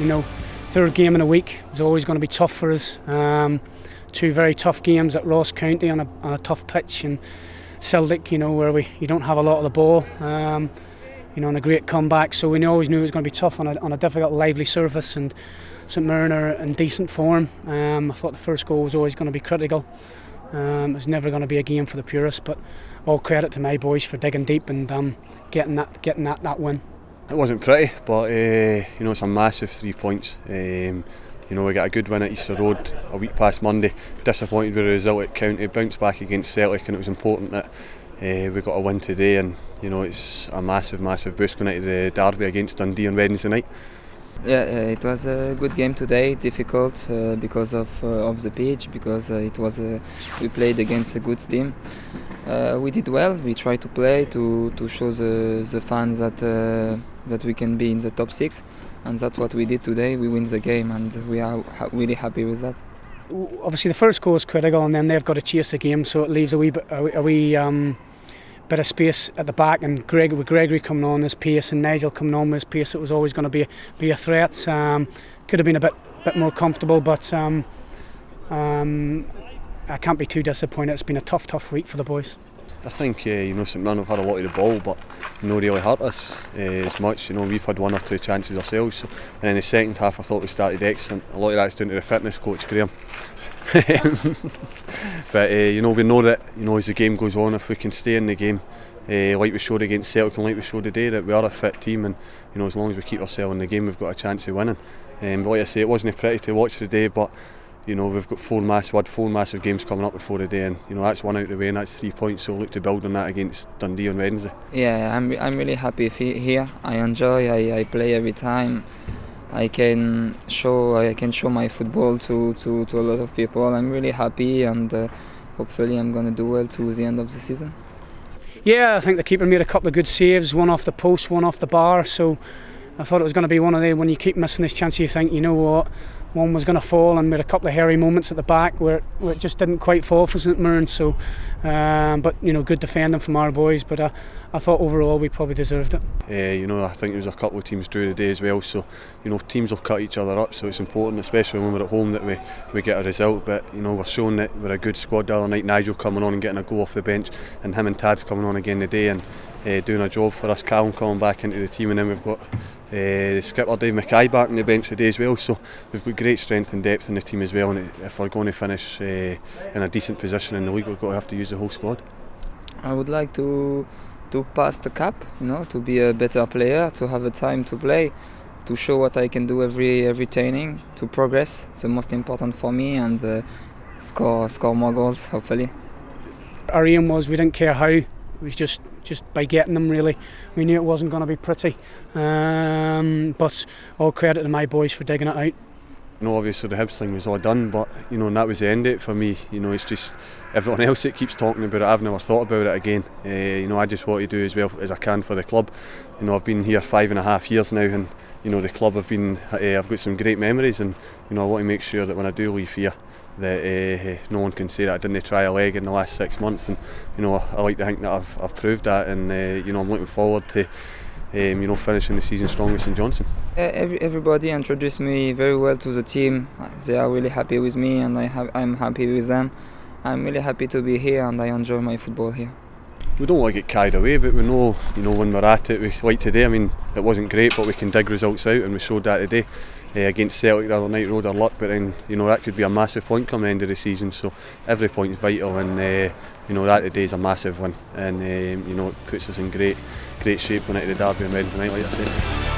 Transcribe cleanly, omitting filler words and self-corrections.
You know, third game in a week was always going to be tough for us. Two very tough games at Ross County on a tough pitch, and Celtic, you know, where you don't have a lot of the ball. You know, and a great comeback, so we always knew it was going to be tough on a difficult, lively surface. And St Mirren are in decent form. I thought the first goal was always going to be critical. It was never going to be a game for the purists, but all credit to my boys for digging deep and getting that win. It wasn't pretty, but you know, it's a massive 3 points. You know, we got a good win at Easter Road a week past Monday. Disappointed with the result at County, bounced back against Celtic, and it was important that we got a win today. And you know, it's a massive boost going into the derby against Dundee on Wednesday night. Yeah, it was a good game today. Difficult because of the pitch, because we played against a good team. We did well. We tried to play to show the fans that we can be in the top 6, and that's what we did today. We win the game, and we are really happy with that. Obviously, the first goal is critical, and then they've got to chase the game, so it leaves a wee bit of space at the back. And with Gregory coming on his pace and Nigel coming on with his pace, it was always going to be a threat. Could have been a bit more comfortable, but I can't be too disappointed. It's been a tough week for the boys. I think you know, St Mirren have had a lot of the ball, but no really hurt us as much. You know, we've had 1 or 2 chances ourselves. So, and in the second half, I thought we started excellent. A lot of that's down to the fitness coach, Graham. But you know, we know that, you know, as the game goes on, if we can stay in the game, like we showed against Celtic and like we showed today, that we are a fit team, and you know, as long as we keep ourselves in the game, we've got a chance of winning. But like I say, it wasn't pretty to watch today, but you know, we've got 4 massive games coming up before the day, and you know, that's 1 out of the way, and that's 3 points. So we'll look to build on that against Dundee on Wednesday. Yeah, I'm really happy here. I enjoy. I play every time. I can show my football to a lot of people. I'm really happy, and hopefully I'm going to do well to the end of the season. Yeah, I think the keeper made a couple of good saves, 1 off the post, 1 off the bar. So I thought it was going to be one of them, when you keep missing this chance, you think, you know what, one was going to fall, and we had a couple of hairy moments at the back where it just didn't quite fall for St Mirren. So, but you know, good defending from our boys. But I thought overall we probably deserved it. You know, I think there was a couple of teams drew today as well. So, you know, teams will cut each other up. So it's important, especially when we're at home, that we get a result. But you know, we're showing that we're a good squad the other night. Nigel coming on and getting a goal off the bench, and him and Tad's coming on again today and doing a job for us. Callum coming back into the team, and then we've got the skipper Dave Mackay back on the bench today as well. So we've got great strength and depth in the team as well, and if we're going to finish in a decent position in the league, we've got to have to use the whole squad. I would like to pass the cap, you know, to be a better player, to have a time to play, to show what I can do every training, to progress. It's the most important for me, and score more goals, hopefully. Our aim was, we didn't care how. It was just by getting them, really. We knew it wasn't going to be pretty, but all credit to my boys for digging it out. You know, obviously the Hibs thing was all done, but you know, and that was the end of it for me. You know, it's just everyone else that keeps talking about it. I've never thought about it again. You know, I just want to do as well as I can for the club. You know, I've been here 5.5 years now, and you know, the club I've got some great memories, and you know, I want to make sure that when I do leave here, that no one can say that I didn't try a leg in the last 6 months. And you know, I like to think that I've proved that, and you know, I'm looking forward to you know, finishing the season strong with St Johnstone. Everybody introduced me very well to the team. They are really happy with me, and I'm happy with them. I'm really happy to be here, and I enjoy my football here. We don't want to get carried away, but we know, you know, when we're at it, like today, I mean, it wasn't great, but we can dig results out, and we showed that today. Against Celtic the other night, rode our luck, but then, you know, that could be a massive point come the end of the season. So every point is vital, and you know, that today is a massive one, and you know, it puts us in great shape going into the derby on Wednesday night, like I said.